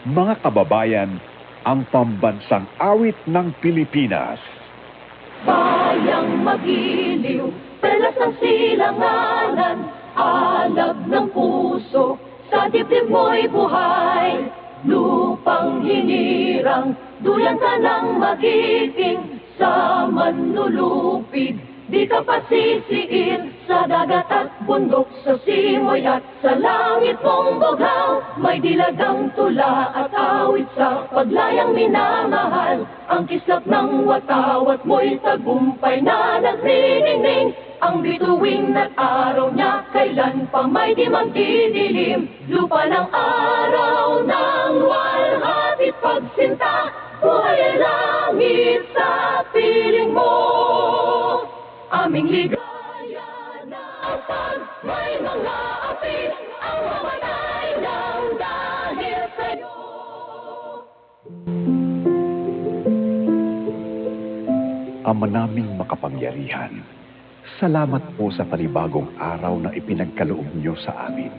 Mga kababayan, ang pambansang awit ng Pilipinas. Bayang magiliw, pelas ng silanganan, alab ng puso, sa dibdib mo'y buhay. Lupang hinirang, duyan ka ng magiting, sa manlulupig, di ka pasisiin. Sa dagat at bundok, sa simoy at sa langit mong bughaw, may dilagang tula at awit sa paglayang minamahal. Ang kislap ng watawat mo'y tagumpay na nagniningning. Ang bituing at araw niya kailan pa may di magdidilim. Lupa ng araw ng walhati pagsinta, buhay ay langit sa piling mo. Aming ligaya na pag may mga api, ang mamatay ng dahil sa'yo. Ama naming makapangyarihan, salamat po sa panibagong araw na ipinagkaloob niyo sa amin.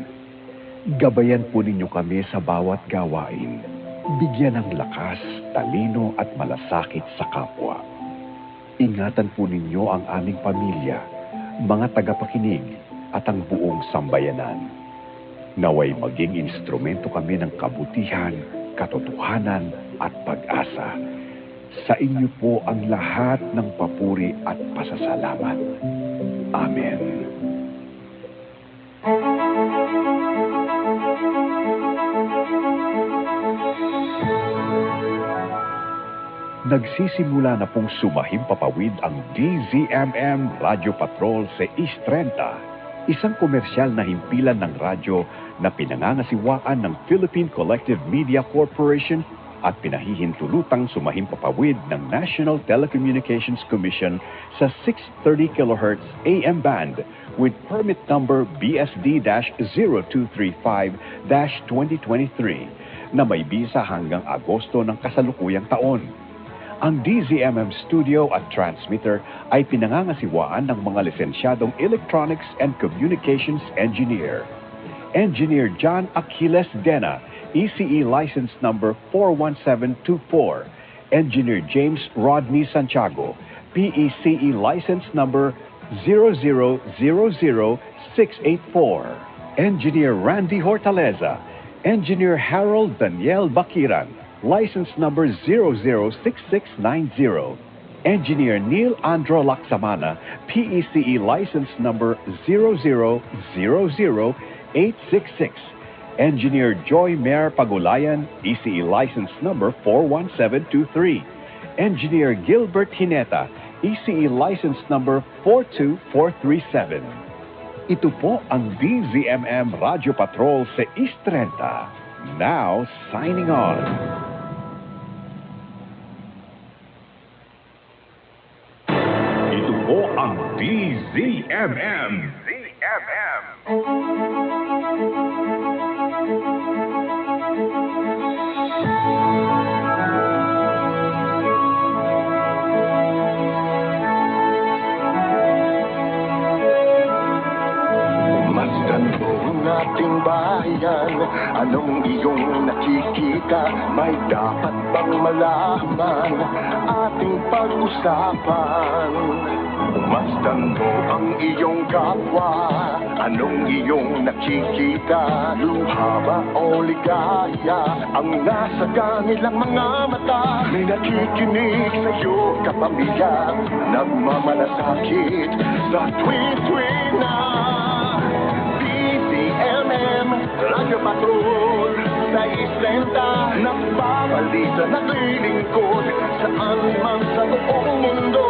Gabayan po ninyo kami sa bawat gawain. Bigyan ng lakas, talino at malasakit sa kapwa. Ingatan po ninyo ang aming pamilya, mga tagapakinig at ang buong sambayanan. Naway maging instrumento kami ng kabutihan, katotohanan at pag-asa. Sa inyo po ang lahat ng papuri at pasasalamat. Amen. Nagsisimula na pong sumahimpapawid ang DZMM Radio Patrol sa East 30, isang komersyal na himpilan ng radyo na pinangangasiwaan ng Philippine Collective Media Corporation at pinahihintulutang sumahimpapawid ng National Telecommunications Commission sa 630 kHz AM band with permit number BSD-0235-2023 na may bisa hanggang Agosto ng kasalukuyang taon. Ang DZMM studio at transmitter ay pinangangasiwaan ng mga lisensyadong Electronics and Communications Engineer. Engineer John Aquiles Dena, ECE license number 41724. Engineer James Rodney Santiago, PECE license number 0000684. Engineer Randy Hortaleza, Engineer Harold Daniel Bakiran, license number 006690. Engineer Neil Andro Laksamana, PECE license number 0000866. Engineer Joy Mayor Pagulayan, ECE license number 41723. Engineer Gilbert Hineta, ECE license number 42437. Ito po ang DZMM Radio Patrol sa East 30. Now signing on. Ito po ang DZMM. Ating bayan, anong iyong nakikita? May dapat bang malaman ating pag-usapan? Masdan mo ang iyong kapwa, anong iyong nakikita? Luha ba o ligaya ang nasa kanilang mga mata? May nakikinig sa'yo kapamilya, nagmamalasakit sa tuwing-tuwing na Radio Patrol sa islenta, nagbabalita, naglilingkod saan man sa buong mundo.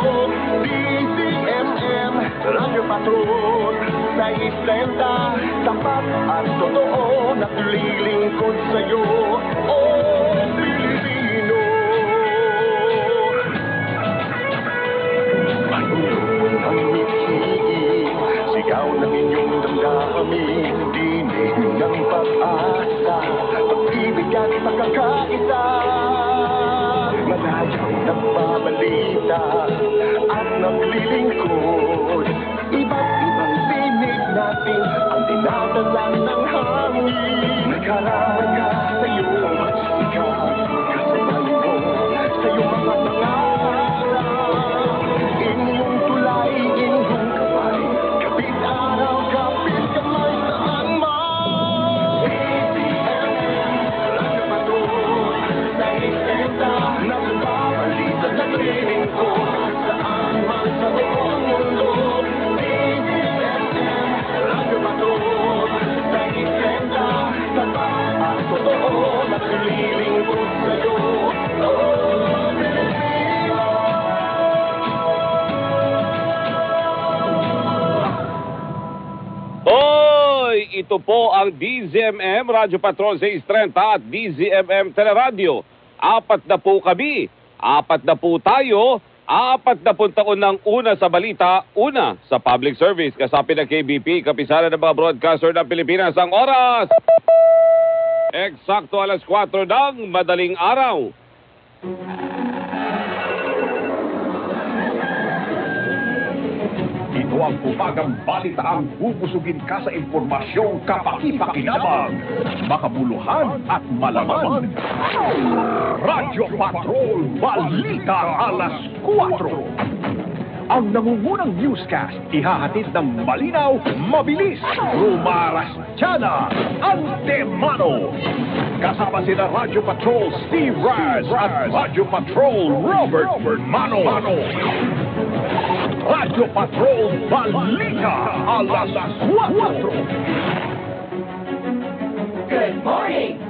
DZMM Radio Patrol sa islenta, tapat at totoo, naglilingkod sa'yo, oh Pilipino. Ayun ang mikiig, sigaw ng inyong damdamin, ng pag-asa, pag-ibig at pagkakaisa. Malayang nagbabalita at naglilingkod, iba't ibang tinig natin ang dinadala ng hangin. Nagkaramay ka sa'yo, tuloy, ito po ang DZMM Radyo Patrol 630 at DZMM Teleradio. 4 na po kami, 4 na po tayo, 4 na po taon ng una sa balita, una sa public service. Kasapin ng KBP, kapisanan ng mga broadcaster ng Pilipinas. Ang oras, eksakto alas 4 ng madaling araw. Ito ang pumagang balitaang bubusugin ka sa impormasyong kapaki-pakinabang, makabuluhan at malaman. Radyo Patrol Balita Alas 4. Ang nangungunang newscast, ihahatid ng malinaw, mabilis, rumaras, tiyana, antemano. Kasama sila Radyo Patrol Steve Raz at Radyo Patrol Robert Mano. Radyo Patrol Balita Alas 4. Good morning!